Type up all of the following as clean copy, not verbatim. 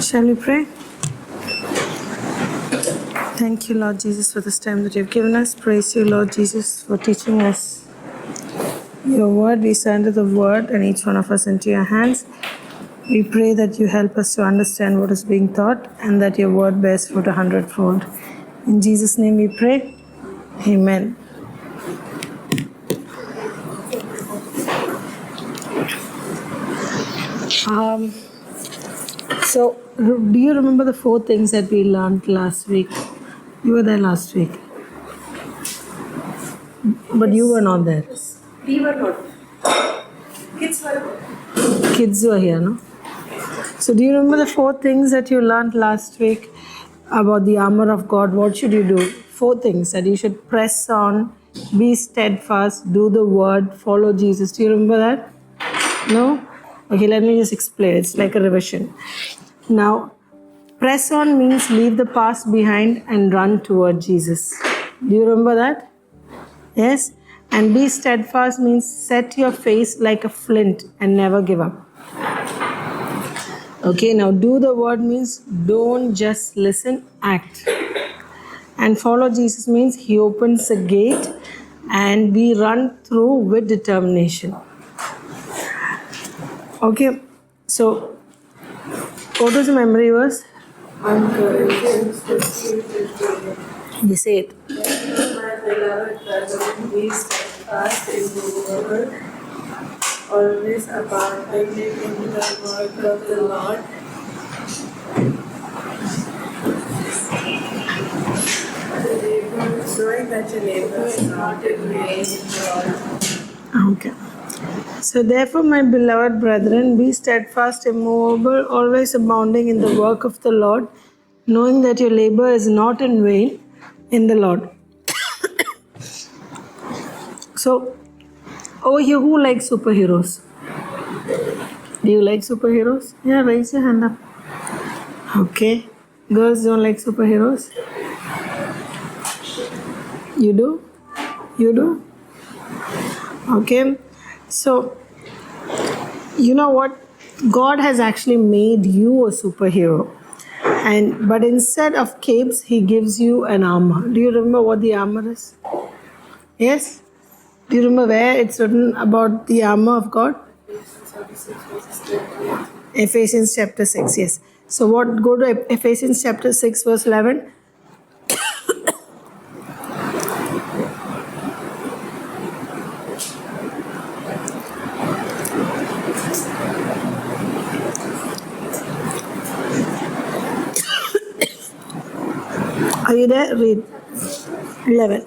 Shall we pray? Thank you, Lord Jesus, for this time that you've given us. Praise you, Lord Jesus, for teaching us your word. We surrender the word and each one of us into your hands. We pray that you help us to understand what is being taught and that your word bears fruit 100-fold. In Jesus' name we pray. Amen. So, do you remember the 4 things that we learned last week? You were there last week, but you were not there. We were not. Kids were. Kids were here, no? So, do you remember the 4 things that you learned last week about the armor of God? What should you do? 4 things that you should press on, be steadfast, do the word, follow Jesus. Do you remember that? No? Okay, let me just explain. It's like a revision. Now, press on means leave the past behind and run toward Jesus. Do you remember that? Yes? And be steadfast means set your face like a flint and never give up. Okay, now do the word means don't just listen, act. And follow Jesus means he opens a gate and we run through with determination. Okay, so what was the memory verse? You say it. My beloved brethren, be steadfast, immovable, always abounding in the work of the Lord. Knowing that your labor is not in vain in the Lord. Okay. So therefore, my beloved brethren, be steadfast, immovable, always abounding in the work of the Lord, knowing that your labor is not in vain in the Lord. So, over here, who likes superheroes? Do you like superheroes? Yeah, raise your hand up. Okay. Girls don't like superheroes? You do? You do? Okay. So, you know what? God has actually made you a superhero. But instead of capes, he gives you an armor. Do you remember what the armor is? Yes? Do you remember where it's written about the armor of God? Ephesians chapter 6, yes. So what? Go to Ephesians chapter 6 verse 11. Are you there? Read. 11.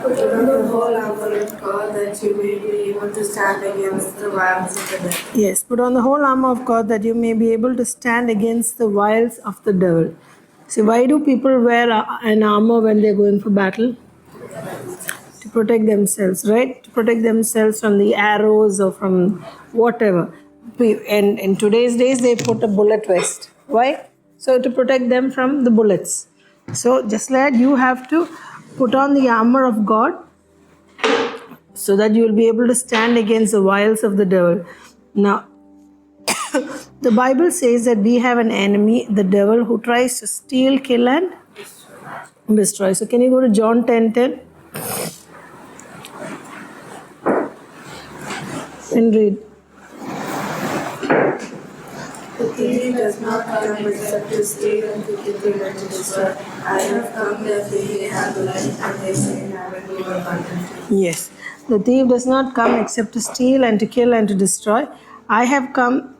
Put on the whole armor of God that you may be able to stand against the wiles of the devil. Yes, put on the whole armor of God that you may be able to stand against the wiles of the devil. See, why do people wear an armor when they're going for battle? To protect themselves, right? To protect themselves from the arrows or from whatever. And in today's days, they put a bullet vest. Why? So to protect them from the bullets. So just like you have to put on the armor of God so that you will be able to stand against the wiles of the devil. Now, the Bible says that we have an enemy, the devil, who tries to steal, kill, and destroy. So can you go to John 10:10 and read? The thief does not come except to steal and to kill and to destroy. I have come that they may have life and they may have it more abundantly. Yes. The thief does not come except to steal and to kill and to destroy. I have come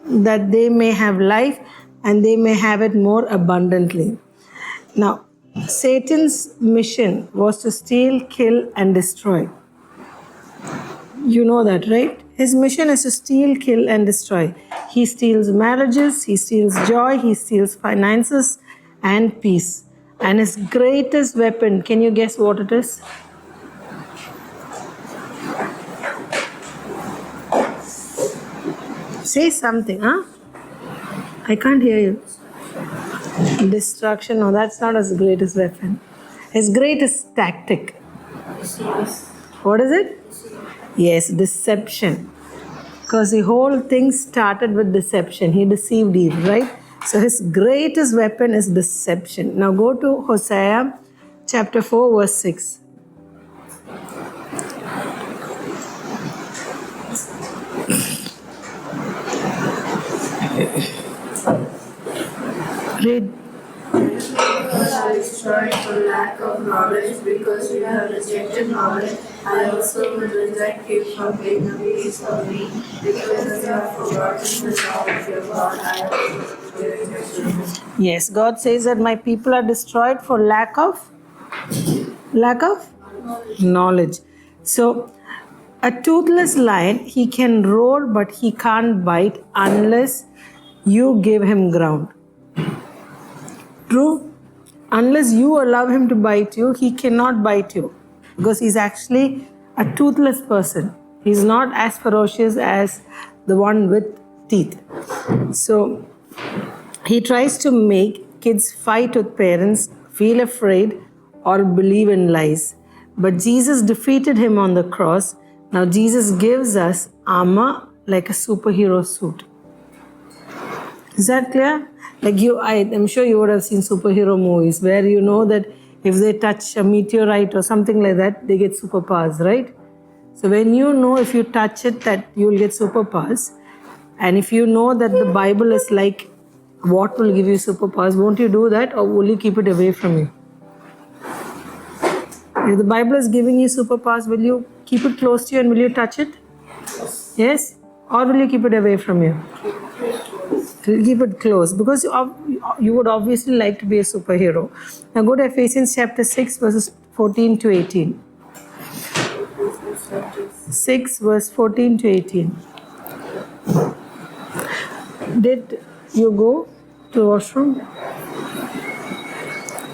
that they may have life and they may have it more abundantly. Now, Satan's mission was to steal, kill, and destroy. You know that, right? His mission is to steal, kill, and destroy. He steals marriages, he steals joy, he steals finances and peace. And his greatest weapon, can you guess what it is? Say something, huh? I can't hear you. Destruction, no, that's not his greatest weapon. His greatest tactic. What is it? Yes, deception. Because the whole thing started with deception. He deceived Eve, right? So his greatest weapon is deception. Now go to Hosea chapter 4, verse 6. Read. I destroyed for lack of knowledge, because you have rejected knowledge. I also will reject you from being a peace of me, because you have forgotten the law of your God. I have rejected you. Yes, God says that my people are destroyed for lack of knowledge. So a toothless lion, he can roar but he can't bite unless you give him ground. True? Unless you allow him to bite you, he cannot bite you, because he's actually a toothless person. He's not as ferocious as the one with teeth. So he tries to make kids fight with parents, feel afraid, or believe in lies. But Jesus defeated him on the cross. Now Jesus gives us armor like a superhero suit. Is that clear? Like I'm sure you would have seen superhero movies where you know that if they touch a meteorite or something like that, they get superpowers, right? So when you know if you touch it that you will get superpowers, and if you know that the Bible is like what will give you superpowers, won't you do that, or will you keep it away from you? If the Bible is giving you superpowers, will you keep it close to you and will you touch it? Yes? Or will you keep it away from you? Keep it close, because you would obviously like to be a superhero. Now go to Ephesians chapter 6 verses 14 to 18. 6 verse 14 to 18. Did you go to the washroom?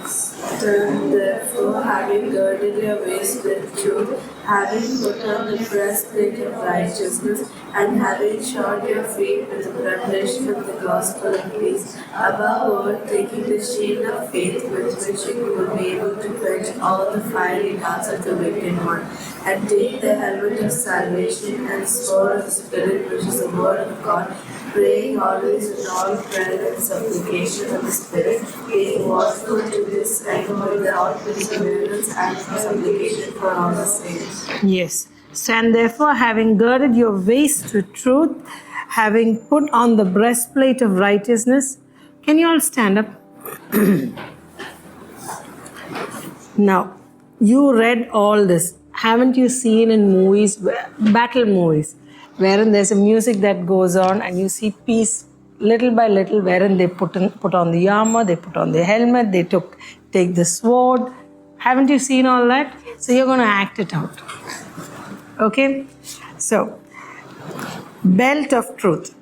Stand therefore, having girded your waist with truth, having put on the breastplate of righteousness, and having shod your feet with the preparation of the gospel of peace, above all, taking the shield of faith with which you will be able to quench all the fiery darts of the wicked one, and take the helmet of salvation and sword of the Spirit, which is the word of God, praying always in all prayer and supplication of the Spirit, being watchful to this end with all perseverance and supplication for all the saints. Yes. Stand therefore, having girded your waist with truth, having put on the breastplate of righteousness. Can you all stand up? Now, you read all this. Haven't you seen in movies, battle movies, wherein there's a music that goes on and you see peace little by little, wherein they put on the armor, they put on the helmet, they take the sword. Haven't you seen all that? So you're going to act it out. Okay? So, belt of truth.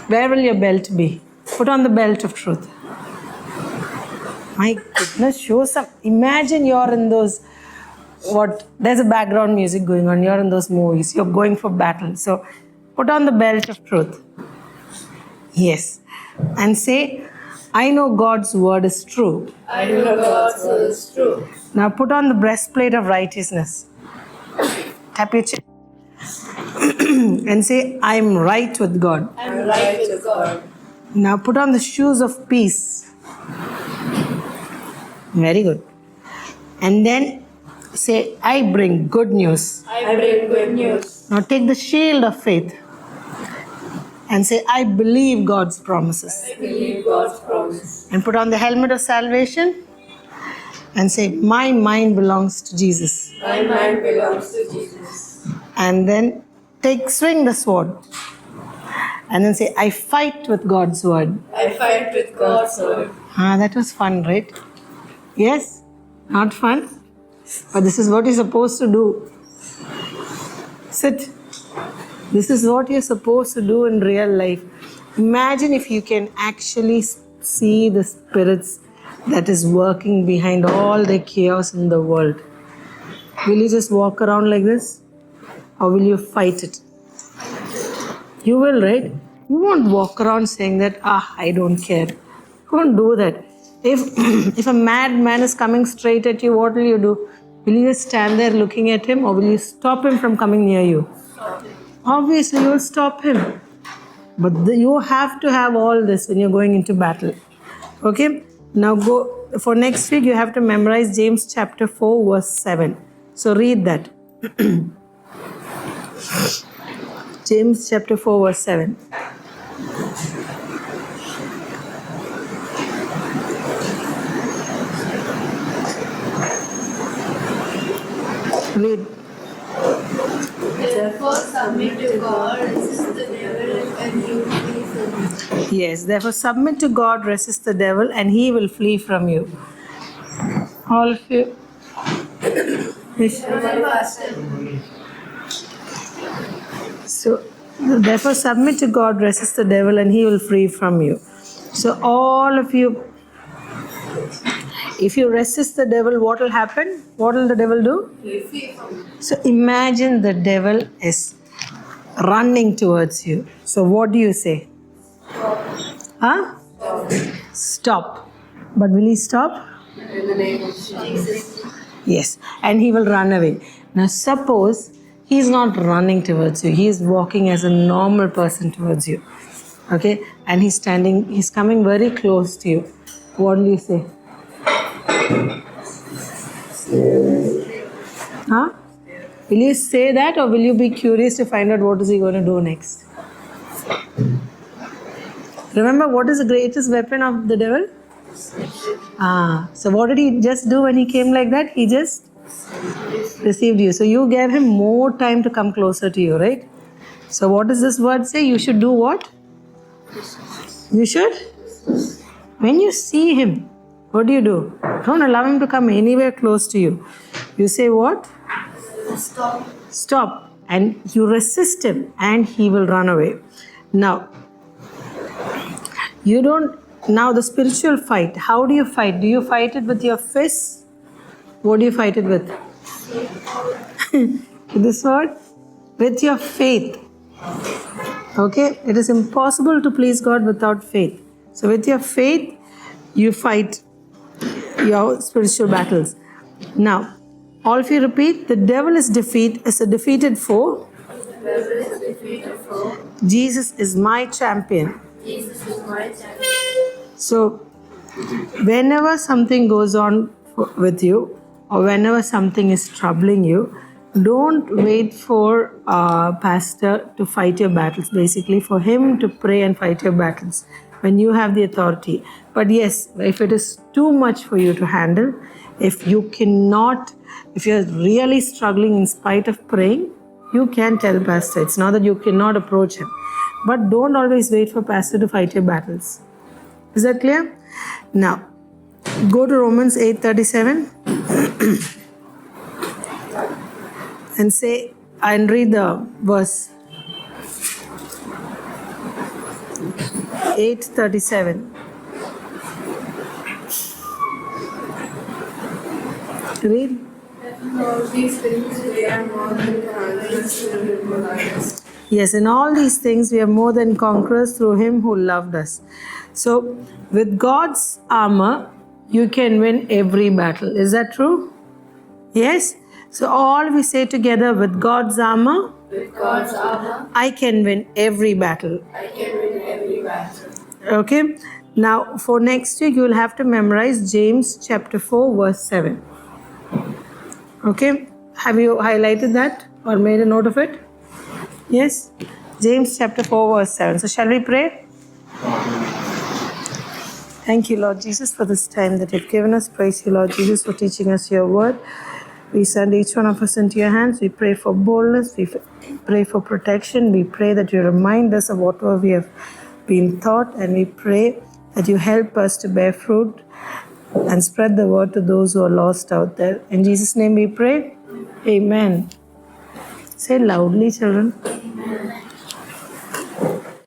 Where will your belt be? Put on the belt of truth. My goodness, show some. Imagine you're in those, there's a background music going on. You're in those movies. You're going for battle. So, put on the belt of truth. Yes. And say, I know God's word is true. I know God's word is true. Now put on the breastplate of righteousness. Tap your chest. And say, I'm right with God. I'm right with God. Now put on the shoes of peace. Very good. And then say, I bring good news. I bring good news. Now take the shield of faith. And say, I believe God's promises. I believe God's promise. And put on the helmet of salvation. And say, my mind belongs to Jesus. My mind belongs to Jesus. And then swing the sword. And then say, I fight with God's word. I fight with God's word. That was fun, right? Yes? Not fun? But this is what you're supposed to do. Sit. This is what you're supposed to do in real life. Imagine if you can actually see the spirits that is working behind all the chaos in the world. Will you just walk around like this? Or will you fight it? You will, right? You won't walk around saying that, I don't care. You won't do that. If a madman is coming straight at you, what will you do? Will you just stand there looking at him, or will you stop him from coming near you? Obviously, you'll stop him. But you have to have all this when you're going into battle. Okay? Now go for next week, you have to memorize James chapter 4, verse 7. So read that. James chapter 4, verse 7. Read. Therefore, submit to God, resist the devil, and he will flee from you. Yes, therefore submit to God, resist the devil, and he will flee from you. All of you. So, therefore submit to God, resist the devil, and he will flee from you. So, all of you, if you resist the devil, what will happen? What will the devil do? So, imagine the devil is running towards you. So, what do you say? Huh? Stop. But will he stop? In the name of Jesus. Yes. And he will run away. Now, suppose he is not running towards you, he is walking as a normal person towards you. Okay? And he's coming very close to you. What will you say? Huh? Will you say that, or will you be curious to find out what is he going to do next? Remember, what is the greatest weapon of the devil? So what did he just do when he came like that? He just deceived you. So you gave him more time to come closer to you, right? So what does this word say? You should do what? You should? When you see him, what do? Don't allow him to come anywhere close to you. You say what? Stop. Stop. And you resist him and he will run away. Now, now the spiritual fight, how do you fight? Do you fight it with your fists? What do you fight it with? This word? With your faith. Okay? It is impossible to please God without faith. So with your faith, you fight your spiritual battles. Now, all of you repeat, the devil is a defeated foe. Jesus is my champion. Jesus is my champion. So, whenever something goes on with you, or whenever something is troubling you, don't wait for pastor to fight your battles. Basically, for him to pray and fight your battles when you have the authority. But yes, if it is too much for you to handle, if you're really struggling in spite of praying, you can tell pastor. It's not that you cannot approach him. But don't always wait for pastor to fight your battles. Is that clear? Now, go to Romans 8:37 and say, and read the verse. 8:37. Read. All these things we are more than conquerors through him who loved us. Yes, in all these things we are more than conquerors through him who loved us. So, with God's armor, you can win every battle. Is that true? Yes? So, all we say together, with God's armor, I can win every battle. I can win every battle. Okay? Now, for next week, you will have to memorize James chapter 4, verse 7. Okay? Have you highlighted that or made a note of it? Yes? James chapter 4, verse 7. So, shall we pray? Thank you, Lord Jesus, for this time that you've given us. Praise you, Lord Jesus, for teaching us your word. We send each one of us into your hands. We pray for boldness. We pray for protection. We pray that you remind us of whatever we have been taught. And we pray that you help us to bear fruit and spread the word to those who are lost out there. In Jesus' name we pray. Amen. Say loudly, children.